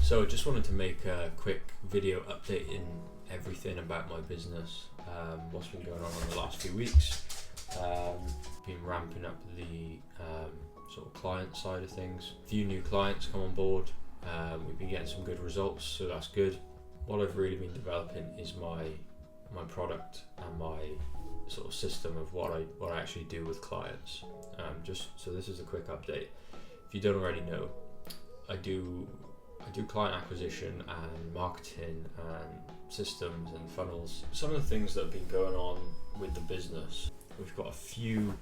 So I just wanted to make a quick video updating everything about my business, what's been going on in the last few weeks. Been ramping up the sort of client side of things. A few new clients come on board. We've been getting some good results, so that's good. What I've really been developing is my product and my sort of system of what I actually do with clients. Just so this is a quick update. If you don't already know, I do client acquisition and marketing and systems and funnels. Some of the things that have been going on with the business, we've got a few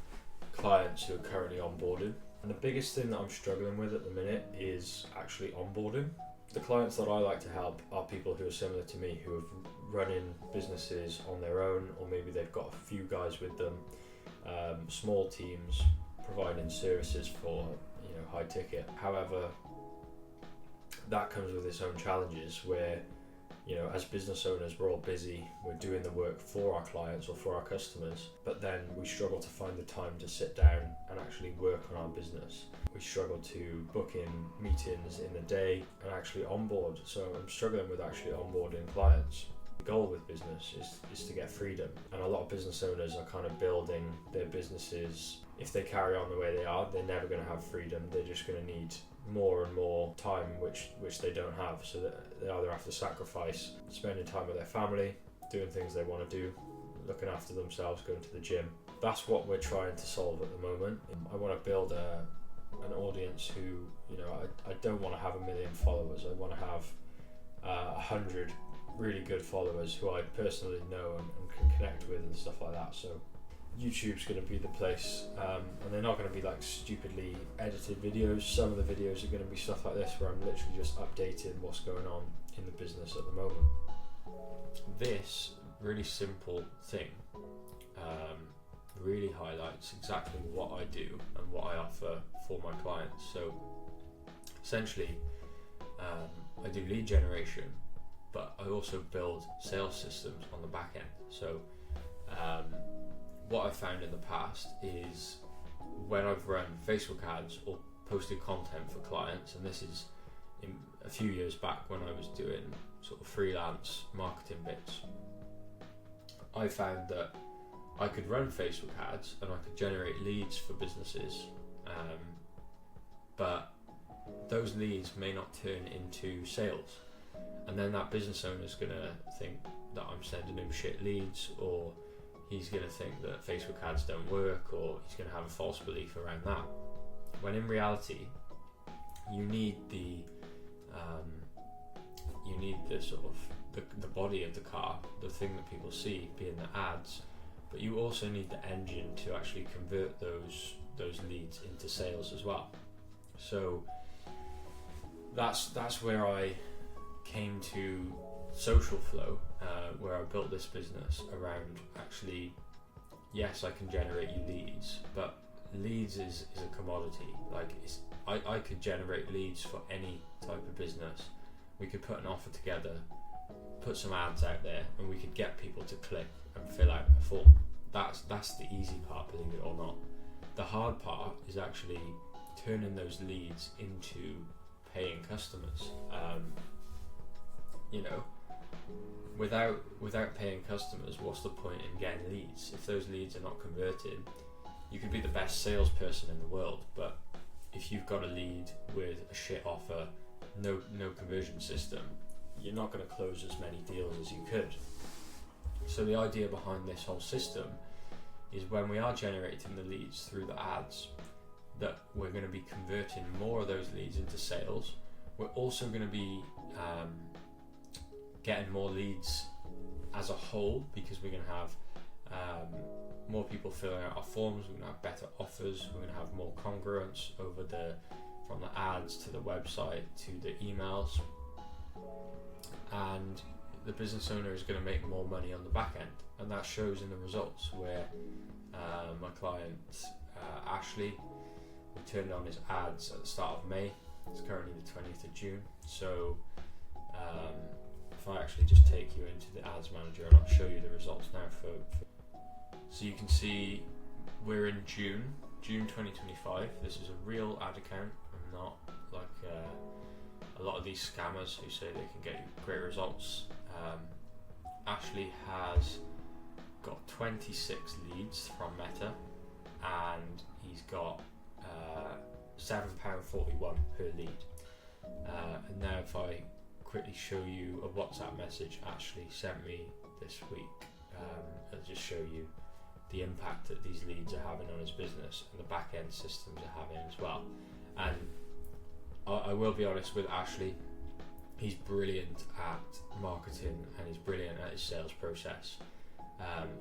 clients who are currently onboarding, and the biggest thing that I'm struggling with at the minute is actually onboarding. The clients that I like to help are people who are similar to me, who have running businesses on their own, or maybe they've got a few guys with them, small teams providing services for high ticket. However, that comes with its own challenges where, as business owners, we're all busy, we're doing the work for our clients or for our customers, but then we struggle to find the time to sit down and actually work on our business. We struggle to book in meetings in the day and actually onboard. So I'm struggling with actually onboarding clients. The goal with business is to get freedom, and a lot of business owners are kind of building their businesses. If they carry on the way they are, they're never going to have freedom. They're just going to need more and more time, which they don't have. So that they either have to sacrifice spending time with their family, doing things they want to do, looking after themselves, going to the gym. That's what we're trying to solve at the moment. I want to build an audience who, I don't want to have 1 million followers. I want to have 100 really good followers who I personally know and can connect with and stuff like that. So YouTube's going to be the place, and they're not going to be like stupidly edited videos. Some of the videos are going to be stuff like this, where I'm literally just updating what's going on in the business at the moment. This really simple thing really highlights exactly what I do and what I offer for my clients. So essentially, I do lead generation, but I also build sales systems on the back end. So what I've found in the past is when I've run Facebook ads or posted content for clients, and this is in a few years back when I was doing sort of freelance marketing bits, I found that I could run Facebook ads and I could generate leads for businesses, but those leads may not turn into sales, and then that business owner is going to think that I'm sending him shit leads, or he's going to think that Facebook ads don't work, or he's going to have a false belief around that. When in reality, you need the sort of the body of the car, the thing that people see being the ads, but you also need the engine to actually convert those leads into sales as well. So that's where I came to Social Flow, where I built this business around actually, yes, I can generate you leads, but leads is a commodity. Like I could generate leads for any type of business. We could put an offer together, put some ads out there, and we could get people to click and fill out a form. That's the easy part, believe it or not. The hard part is actually turning those leads into paying customers. Without paying customers, what's the point in getting leads? If those leads are not converted, you could be the best salesperson in the world, but if you've got a lead with a shit offer, no conversion system, you're not going to close as many deals as you could. So the idea behind this whole system is when we are generating the leads through the ads, that we're going to be converting more of those leads into sales. We're also going to be getting more leads as a whole, because we're going to have more people filling out our forms, we're going to have better offers, we're going to have more congruence from the ads to the website to the emails, and the business owner is going to make more money on the back end, and that shows in the results where my client Ashley, we turned on his ads at the start of May. It's currently the 20th of June, so if I actually just take you into the ads manager and I'll show you the results now so you can see we're in June 2025. This is a real ad account and not like a a lot of these scammers who say they can get you great results. Ashley has got 26 leads from Meta, and he's got £7.41 per lead. And now if I quickly show you a WhatsApp message Ashley sent me this week, it'll just show you the impact that these leads are having on his business and the back end systems are having as well. And I will be honest with Ashley, he's brilliant at marketing and he's brilliant at his sales process.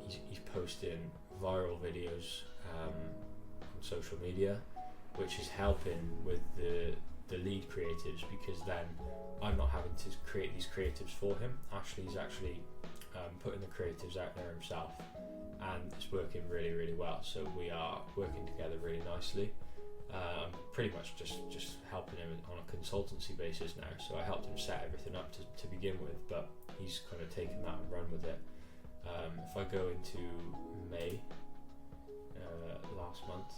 He's posting viral videos on social media, which is helping with the lead creatives, because then I'm not having to create these creatives for him. Ashley's actually putting the creatives out there himself, and it's working really, really well. So we are working together really nicely. Pretty much just helping him on a consultancy basis now. So I helped him set everything up to begin with, but he's kind of taken that and run with it. If I go into May, last month,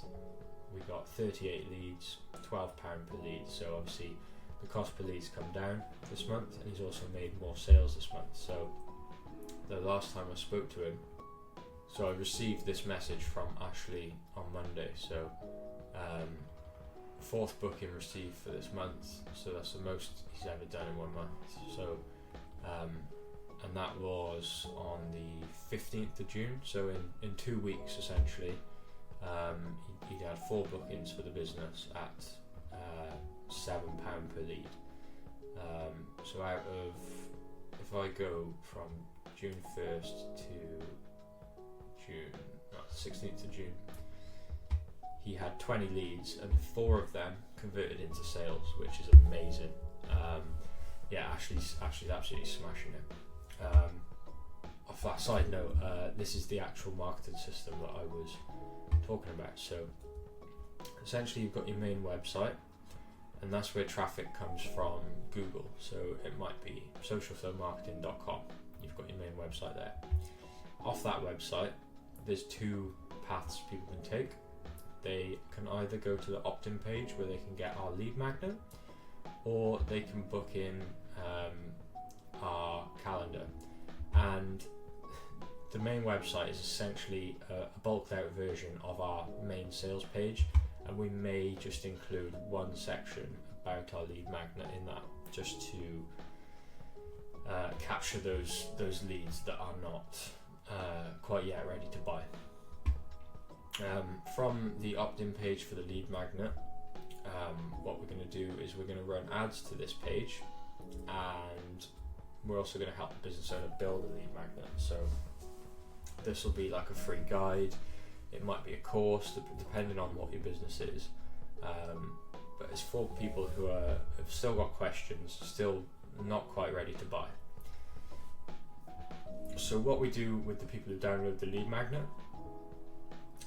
we got 38 leads, £12 per lead. So obviously the cost per lead's come down this month, and he's also made more sales this month. So the last time I spoke to him, so I received this message from Ashley on Monday. So fourth booking received for this month, so that's the most he's ever done in 1 month. So and that was on the 15th of June, so in 2 weeks essentially. He'd had 4 bookings for the business at £7 per lead. So out of, if I go from June 1st to 16th of June, he had 20 leads and 4 of them converted into sales, which is amazing. Ashley's absolutely smashing it. Off that side note, this is the actual marketing system that I was talking about. So essentially you've got your main website, and that's where traffic comes from Google. So it might be socialflowmarketing.com. You've got your main website there. Off that website, there's 2 paths people can take. They can either go to the opt-in page where they can get our lead magnet, or they can book in our calendar. And the main website is essentially a bulked out version of our main sales page, and we may just include one section about our lead magnet in that, just to capture those leads that are not quite yet ready to buy. From the opt-in page for the lead magnet, what we're going to do is we're going to run ads to this page, and we're also going to help the business owner build a lead magnet. So this will be like a free guide, it might be a course, depending on what your business is, but it's for people who have still got questions, still not quite ready to buy. So what we do with the people who download the lead magnet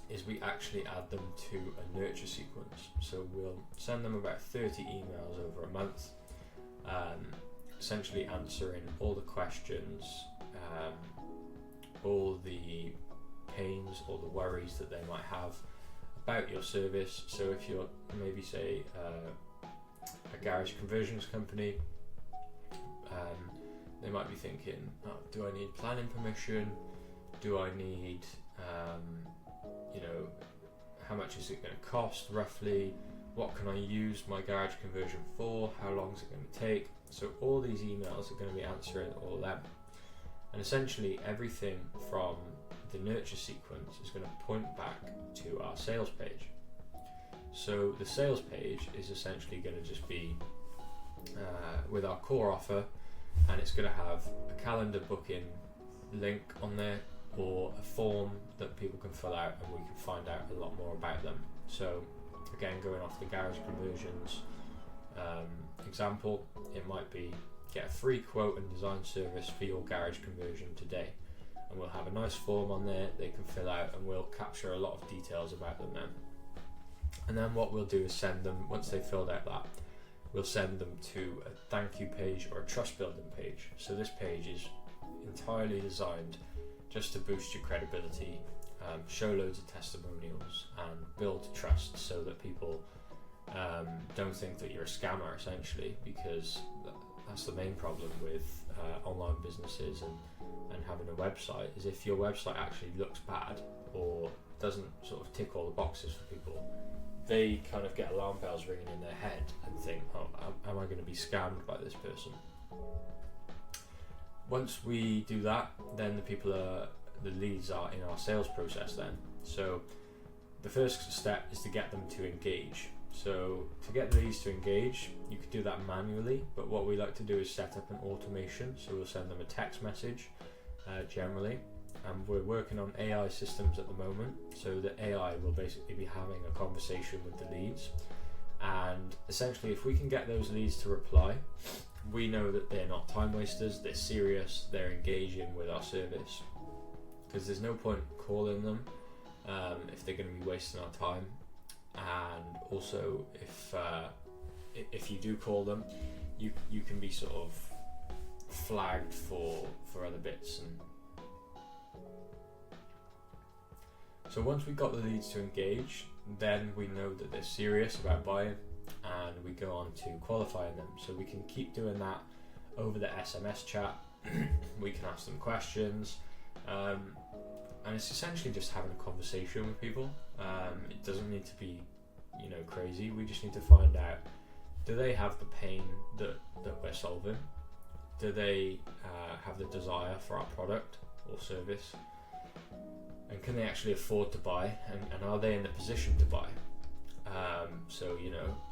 is we actually add them to a nurture sequence. So we'll send them about 30 emails over a month, essentially answering all the questions, all the pains, all the worries that they might have about your service. So if you're maybe say a garage conversions company, they might be thinking, do I need planning permission? Do I need how much is it going to cost roughly? What can I use my garage conversion for? How long is it going to take? So all these emails are going to be answering all of them. And essentially everything from the nurture sequence is going to point back to our sales page. So the sales page is essentially going to just be with our core offer, and it's going to have a calendar booking link on there, or a form that people can fill out, and we can find out a lot more about them. So again, going off the garage conversions example, it might be get a free quote and design service for your garage conversion today, and we'll have a nice form on there they can fill out, and we'll capture a lot of details about them then. And then what we'll do is send them, once they've filled out that, we'll send them to a thank you page or a trust building page. So this page is entirely designed just to boost your credibility, show loads of testimonials and build trust, so that people don't think that you're a scammer, essentially, because that's the main problem with online businesses and having a website, is if your website actually looks bad or doesn't sort of tick all the boxes for people, they kind of get alarm bells ringing in their head and think, oh, am I going to be scammed by this person? Once we do that, then the leads are in our sales process then. So the first step is to get them to engage. So to get the leads to engage, you could do that manually, but what we like to do is set up an automation. So we'll send them a text message generally, and we're working on AI systems at the moment. So the AI will basically be having a conversation with the leads, and essentially if we can get those leads to reply, we know that they're not time wasters, they're serious, they're engaging with our service, because there's no point calling them if they're going to be wasting our time. And also if you do call them, you can be sort of flagged for other bits. And so once we've got the leads to engage, then we know that they're serious about buying, and we go on to qualifying them. So we can keep doing that over the SMS chat. We can ask them questions, and it's essentially just having a conversation with people. It doesn't need to be, crazy. We just need to find out, do they have the pain that we're solving? Do they have the desire for our product or service? And can they actually afford to buy? And are they in the position to buy? So,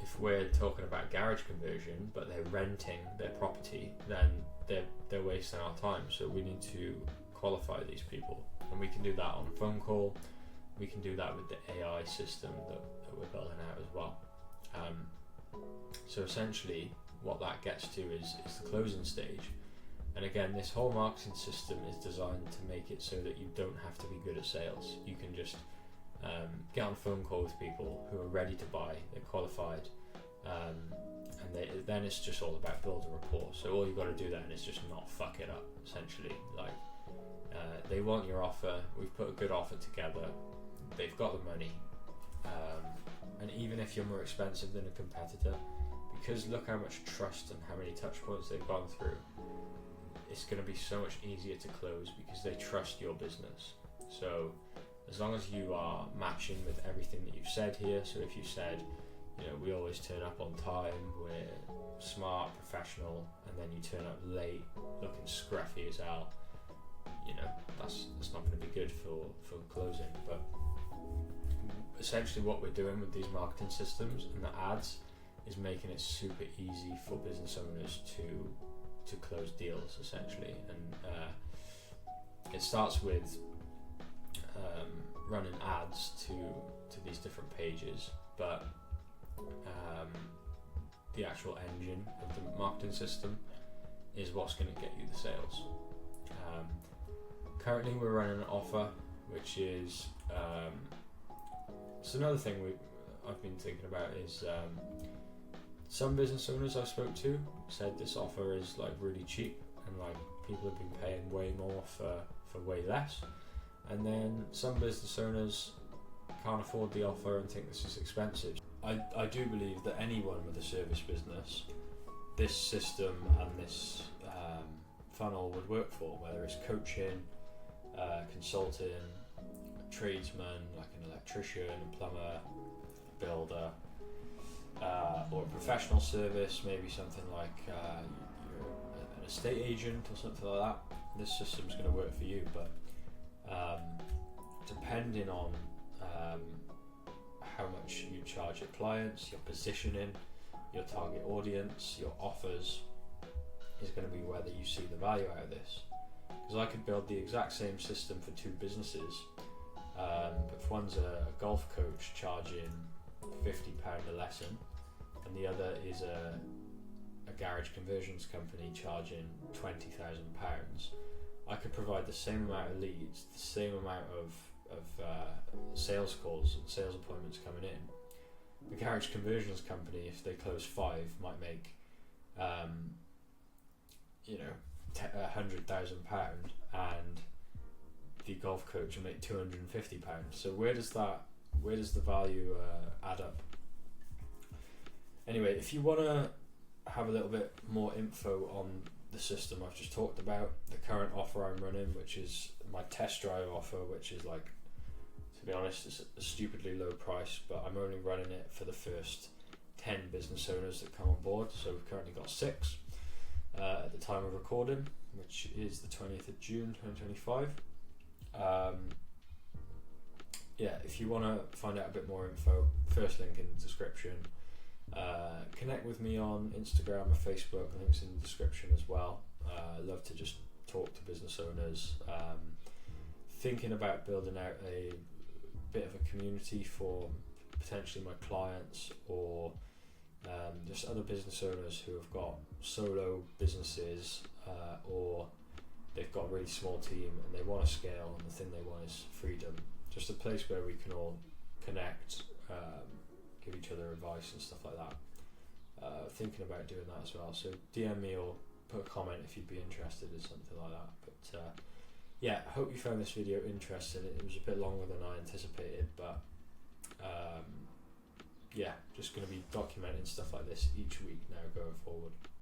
if we're talking about garage conversion, but they're renting their property, then they're wasting our time. So we need to qualify these people. And we can do that on a phone call. We can do that with the AI system that we're building out as well. So essentially what that gets to is the closing stage. And again, this whole marketing system is designed to make it so that you don't have to be good at sales. You can just get on a phone call with people who are ready to buy, they're qualified, and then it's just all about building rapport. So all you've got to do then is just not fuck it up, essentially. They want your offer, we've put a good offer together, they've got the money, and even if you're more expensive than a competitor, because look how much trust and how many touch points they've gone through, it's going to be so much easier to close because they trust your business. So as long as you are matching with everything that you've said here, so if you said, we always turn up on time, we're smart, professional, and then you turn up late looking scruffy as hell, that's not going to be good for closing. But essentially what we're doing with these marketing systems and the ads is making it super easy for business owners to close deals, essentially. And it starts with running ads to these different pages, but the actual engine of the marketing system is what's going to get you the sales. Currently we're running an offer which is so another thing I've been thinking about is some business owners I spoke to said this offer is really cheap, and people have been paying way more for way less. And then some business owners can't afford the offer and think this is expensive. I do believe that anyone with a service business, this system and this funnel would work for, whether it's coaching, consulting, a tradesman like an electrician, a plumber, builder, or a professional service, maybe something like you're an estate agent or something like that. This system's going to work for you, but depending on how much you charge your clients, your positioning, your target audience, your offers, is going to be whether you see the value out of this. Because I could build the exact same system for two businesses, but if one's a golf coach charging £50 a lesson, and the other is a garage conversions company charging £20,000, I could provide the same amount of leads, the same amount of sales calls and sales appointments coming in. The garage conversions company, if they close 5, might make £100,000, and the golf coach will make £250. So where does the value add up? Anyway, if you want to have a little bit more info on the system I've just talked about, the current offer I'm running, which is my test drive offer, which is like, to be honest, it's a stupidly low price, but I'm only running it for the first 10 business owners that come on board. So we've currently got 6 at the time of recording, which is the 20th of June 2025. If you want to find out a bit more info, first link in the description. Connect with me on Instagram or Facebook, links in the description as well. I love to just talk to business owners, thinking about building out a bit of a community for potentially my clients, or just other business owners who have got solo businesses, or they've got a really small team and they want to scale, and the thing they want is freedom. Just a place where we can all connect, give each other advice and stuff like that. Thinking about doing that as well, so DM me or put a comment if you'd be interested in something like that. But I hope you found this video interesting. It was a bit longer than I anticipated, but just going to be documenting stuff like this each week now going forward.